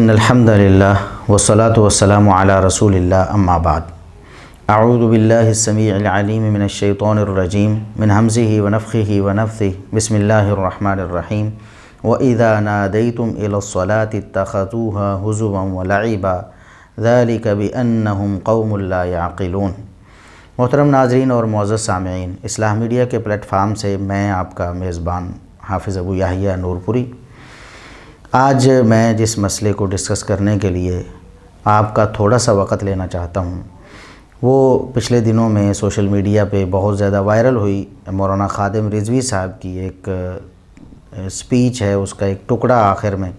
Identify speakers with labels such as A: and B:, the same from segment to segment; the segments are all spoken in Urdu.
A: ان الحمد للہ والصلاة والسلام علی رسول اللہ اما بعد اعوذ باللہ السمیع العلیم من الشیطان الرجیم من ہمزہ ونفخہ ونفثہ بسم اللہ الرحمن الرحیم وَإِذَا نَادَيْتُمْ إِلَى الصَّلَاةِ اتَّخَذُوهَا هُزُوًا وَلَعِبًا ذَلِكَ بِأَنَّهُمْ قَوْمٌ لَا يَعْقِلُونَ۔ محترم ناظرین اور معزز سامعین، اصلاح میڈیا کے پلیٹ فارم سے میں آپ کا میزبان حافظ ابو یحییٰ نور پوری آج میں جس مسئلے کو ڈسکس کرنے کے لیے آپ کا تھوڑا سا وقت لینا چاہتا ہوں وہ پچھلے دنوں میں سوشل میڈیا پہ بہت زیادہ وائرل ہوئی مولانا خادم رضوی صاحب کی ایک سپیچ ہے، اس کا ایک ٹکڑا آخر میں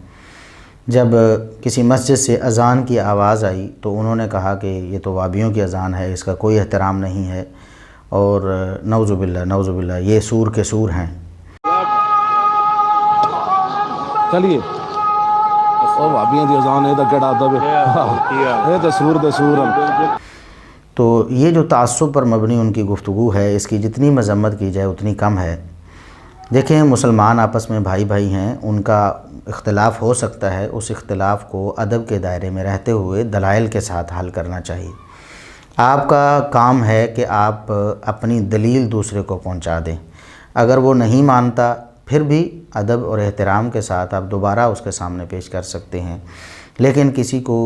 A: جب کسی مسجد سے اذان کی آواز آئی تو انہوں نے کہا کہ یہ تو وابیوں کی اذان ہے، اس کا کوئی احترام نہیں ہے اور نعوذ باللہ یہ سور کے سور ہیں۔
B: چلیے وابیاں دی اذان ہے تے کیڑا ادب ہے، تے سور دے سور ہیں۔
A: تو یہ جو تعصب پر مبنی ان کی گفتگو ہے، اس کی جتنی مذمت کی جائے اتنی کم ہے۔ دیکھیں، مسلمان آپس میں بھائی بھائی ہیں، ان کا اختلاف ہو سکتا ہے، اس اختلاف کو ادب کے دائرے میں رہتے ہوئے دلائل کے ساتھ حل کرنا چاہیے۔ آپ کا کام ہے کہ آپ اپنی دلیل دوسرے کو پہنچا دیں، اگر وہ نہیں مانتا پھر بھی ادب اور احترام کے ساتھ آپ دوبارہ اس کے سامنے پیش کر سکتے ہیں، لیکن کسی کو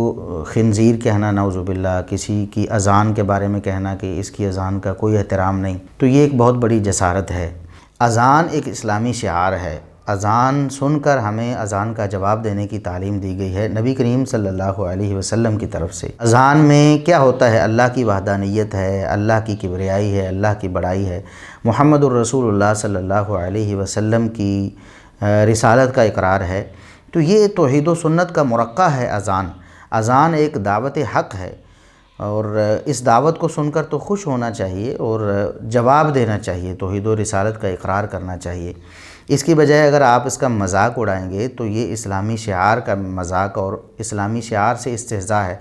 A: خنزیر کہنا نعوذ باللہ، کسی کی اذان کے بارے میں کہنا کہ اس کی اذان کا کوئی احترام نہیں، تو یہ ایک بہت بڑی جسارت ہے۔ اذان ایک اسلامی شعار ہے، اذان سن کر ہمیں اذان کا جواب دینے کی تعلیم دی گئی ہے نبی کریم صلی اللہ علیہ وسلم کی طرف سے۔ اذان میں کیا ہوتا ہے؟ اللہ کی وحدانیت ہے، اللہ کی کبریائی ہے، اللہ کی بڑائی ہے، محمد الرسول اللہ صلی اللہ علیہ وسلم کی رسالت کا اقرار ہے۔ تو یہ توحید و سنت کا مرقع ہے اذان۔ اذان ایک دعوت حق ہے اور اس دعوت کو سن کر تو خوش ہونا چاہیے اور جواب دینا چاہیے، توحید و رسالت کا اقرار کرنا چاہیے۔ اس کی بجائے اگر آپ اس کا مذاق اڑائیں گے تو یہ اسلامی شعار کا مذاق اور اسلامی شعار سے استہزاء ہے،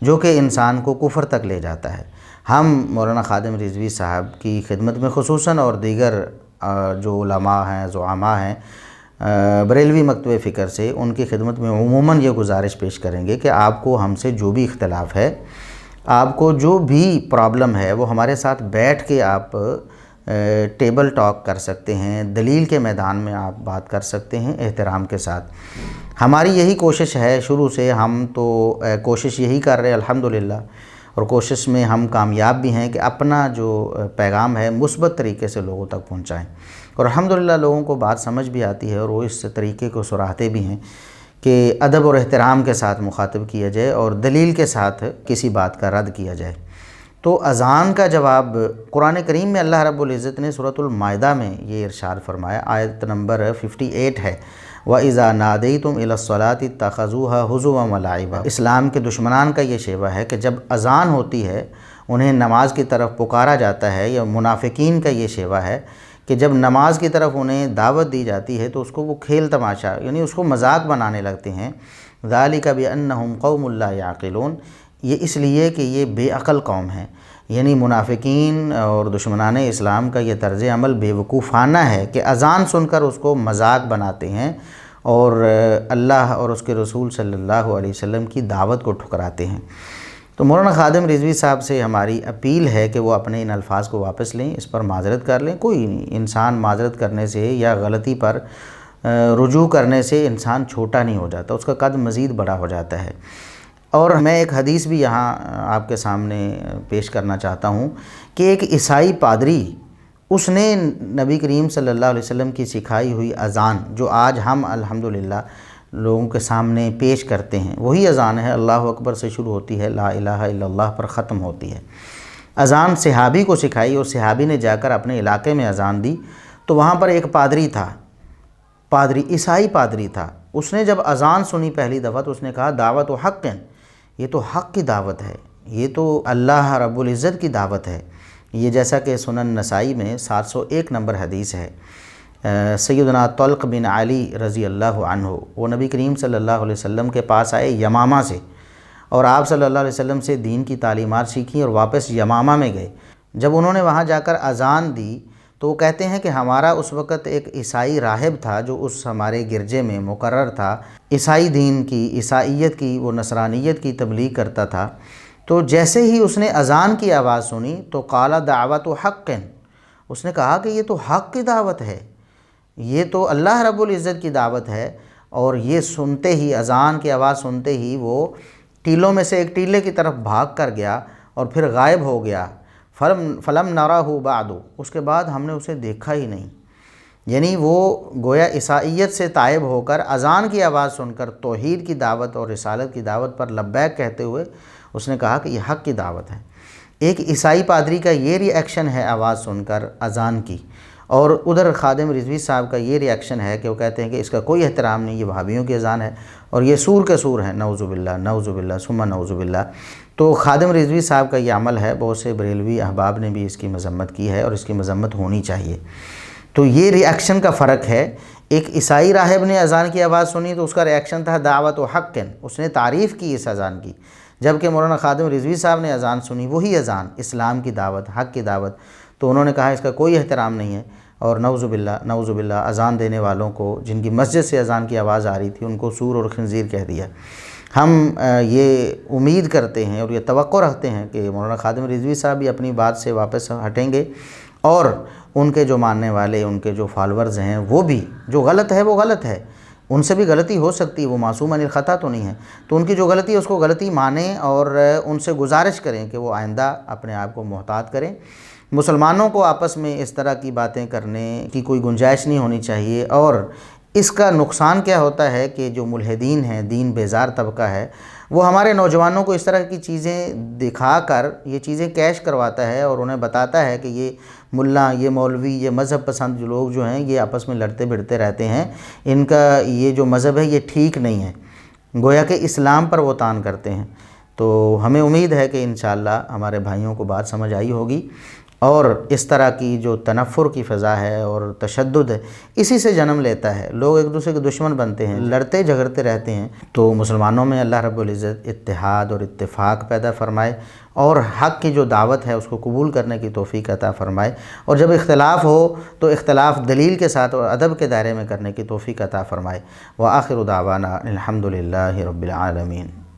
A: جو کہ انسان کو کفر تک لے جاتا ہے۔ ہم مولانا خادم رضوی صاحب کی خدمت میں خصوصاً اور دیگر جو علماء ہیں، زعماء ہیں بریلوی مکتب فکر سے، ان کی خدمت میں عموماً یہ گزارش پیش کریں گے کہ آپ کو ہم سے جو بھی اختلاف ہے، آپ کو جو بھی پرابلم ہے، وہ ہمارے ساتھ بیٹھ کے آپ ٹیبل ٹاک کر سکتے ہیں، دلیل کے میدان میں آپ بات کر سکتے ہیں احترام کے ساتھ۔ ہماری یہی کوشش ہے شروع سے، ہم تو کوشش یہی کر رہے ہیں الحمدللہ، اور کوشش میں ہم کامیاب بھی ہیں کہ اپنا جو پیغام ہے مثبت طریقے سے لوگوں تک پہنچائیں، اور الحمدللہ لوگوں کو بات سمجھ بھی آتی ہے اور وہ اس طریقے کو سراہتے بھی ہیں کہ ادب اور احترام کے ساتھ مخاطب کیا جائے اور دلیل کے ساتھ کسی بات کا رد کیا جائے۔ تو اذان کا جواب قرآن کریم میں اللہ رب العزت نے سورۃ المائدہ میں یہ ارشاد فرمایا، آیت نمبر 58 ہے، وَإِذَا نَادَيْتُمْ إِلَى الصَّلَاةِ اتَّخَذُوهَا هُزُوًا وَلَعِبًا۔ اسلام کے دشمنان کا یہ شیوہ ہے کہ جب اذان ہوتی ہے انہیں نماز کی طرف پکارا جاتا ہے، یا منافقین کا یہ شیوہ ہے کہ جب نماز کی طرف انہیں دعوت دی جاتی ہے تو اس کو وہ کھیل تماشا، یعنی اس کو مذاق بنانے لگتے ہیں۔ ذَلِكَ بِأَنَّهُمْ قَوْمٌ لَا يَعْقِلُونَ، یہ اس لیے کہ یہ بے عقل قوم ہے، یعنی منافقین اور دشمنان اسلام کا یہ طرز عمل بے وقوفانہ ہے کہ اذان سن کر اس کو مذاق بناتے ہیں اور اللہ اور اس کے رسول صلی اللہ علیہ وسلم کی دعوت کو ٹھکراتے ہیں۔ تو مولانا خادم رضوی صاحب سے ہماری اپیل ہے کہ وہ اپنے ان الفاظ کو واپس لیں، اس پر معذرت کر لیں۔ کوئی نہیں، انسان معذرت کرنے سے یا غلطی پر رجوع کرنے سے انسان چھوٹا نہیں ہو جاتا، اس کا قد مزید بڑا ہو جاتا ہے۔ اور میں ایک حدیث بھی یہاں آپ کے سامنے پیش کرنا چاہتا ہوں کہ ایک عیسائی پادری، اس نے نبی کریم صلی اللہ علیہ وسلم کی سکھائی ہوئی اذان جو آج ہم الحمدللہ لوگوں کے سامنے پیش کرتے ہیں، وہی اذان ہے، اللہ اکبر سے شروع ہوتی ہے، لا الہ الا اللہ پر ختم ہوتی ہے۔ اذان صحابی کو سکھائی اور صحابی نے جا کر اپنے علاقے میں اذان دی، تو وہاں پر ایک پادری تھا، عیسائی پادری تھا، اس نے جب اذان سنی پہلی دفعہ تو اس نے کہا دعوت و حق، یہ تو حق کی دعوت ہے، یہ تو اللہ رب العزت کی دعوت ہے۔ یہ جیسا کہ سنن نسائی میں 701 نمبر حدیث ہے، سیدنا طلق بن علی رضی اللہ عنہ، وہ نبی کریم صلی اللہ علیہ وسلم کے پاس آئے یمامہ سے، اور آپ صلی اللہ علیہ وسلم سے دین کی تعلیمات سیکھیں اور واپس یمامہ میں گئے۔ جب انہوں نے وہاں جا کر اذان دی تو وہ کہتے ہیں کہ ہمارا اس وقت ایک عیسائی راہب تھا جو اس ہمارے گرجے میں مقرر تھا، عیسائی دین کی، عیسائیت کی، وہ نصرانیت کی تبلیغ کرتا تھا۔ تو جیسے ہی اس نے اذان کی آواز سنی تو قال دعوت حق، اس نے کہا کہ یہ تو حق کی دعوت ہے، یہ تو اللہ رب العزت کی دعوت ہے۔ اور یہ سنتے ہی، اذان کی آواز سنتے ہی وہ ٹیلوں میں سے ایک ٹیلے کی طرف بھاگ کر گیا اور پھر غائب ہو گیا۔ فلم نراہ بعد، اس کے بعد ہم نے اسے دیکھا ہی نہیں۔ یعنی وہ گویا عیسائیت سے تائب ہو کر اذان کی آواز سن کر توحید کی دعوت اور رسالت کی دعوت پر لبیک کہتے ہوئے اس نے کہا کہ یہ حق کی دعوت ہے۔ ایک عیسائی پادری کا یہ ری ایکشن ہے آواز سن کر اذان کی، اور ادھر خادم رضوی صاحب کا یہ ری ایکشن ہے کہ وہ کہتے ہیں کہ اس کا کوئی احترام نہیں، یہ وہابیوں کی اذان ہے اور یہ سور کے سور ہیں، نعوذ باللہ نعوذ باللہ ثم نعوذ باللہ۔ تو خادم رضوی صاحب کا یہ عمل ہے، بہت سے بریلوی احباب نے بھی اس کی مذمت کی ہے اور اس کی مذمت ہونی چاہیے۔ تو یہ ری ایکشن کا فرق ہے۔ ایک عیسائی راہب نے اذان کی آواز سنی تو اس کا ری ایکشن تھا دعوت و حق، اس نے تعریف کی اس اذان کی، جبکہ مولانا خادم رضوی صاحب نے اذان سنی، وہی اذان، اسلام کی دعوت، حق کی دعوت، تو انہوں نے کہا اس کا کوئی احترام نہیں ہے، اور نعوذ باللہ اذان دینے والوں کو، جن کی مسجد سے اذان کی آواز آ رہی تھی، ان کو سور اور خنزیر کہہ دیا۔ ہم یہ امید کرتے ہیں اور یہ توقع رکھتے ہیں کہ مولانا خادم رضوی صاحب بھی اپنی بات سے واپس ہٹیں گے، اور ان کے جو ماننے والے، ان کے جو فالورز ہیں، وہ بھی، جو غلط ہے وہ غلط ہے، ان سے بھی غلطی ہو سکتی ہے، وہ معصوم عن الخطا تو نہیں ہے، تو ان کی جو غلطی ہے اس کو غلطی مانیں اور ان سے گزارش کریں کہ وہ آئندہ اپنے آپ کو محتاط کریں۔ مسلمانوں کو آپس میں اس طرح کی باتیں کرنے کی کوئی گنجائش نہیں ہونی چاہیے، اور اس کا نقصان کیا ہوتا ہے کہ جو ملحدین ہیں، دین بیزار طبقہ ہے، وہ ہمارے نوجوانوں کو اس طرح کی چیزیں دکھا کر یہ چیزیں کیش کرواتا ہے اور انہیں بتاتا ہے کہ یہ ملا، یہ مولوی، یہ مذہب پسند جو لوگ جو ہیں یہ آپس میں لڑتے بھڑتے رہتے ہیں، ان کا یہ جو مذہب ہے یہ ٹھیک نہیں ہے، گویا کہ اسلام پر وہ طعن کرتے ہیں۔ تو ہمیں امید ہے کہ انشاءاللہ ہمارے بھائیوں کو بات سمجھ آئی ہوگی، اور اس طرح کی جو تنفر کی فضا ہے اور تشدد ہے، اسی سے جنم لیتا ہے، لوگ ایک دوسرے کے دشمن بنتے ہیں، لڑتے جھگڑتے رہتے ہیں۔ تو مسلمانوں میں اللہ رب العزت اتحاد اور اتفاق پیدا فرمائے، اور حق کی جو دعوت ہے اس کو قبول کرنے کی توفیق عطا فرمائے، اور جب اختلاف ہو تو اختلاف دلیل کے ساتھ اور ادب کے دائرے میں کرنے کی توفیق عطا فرمائے۔ وآخر دعوانا الحمدللہ رب العالمین۔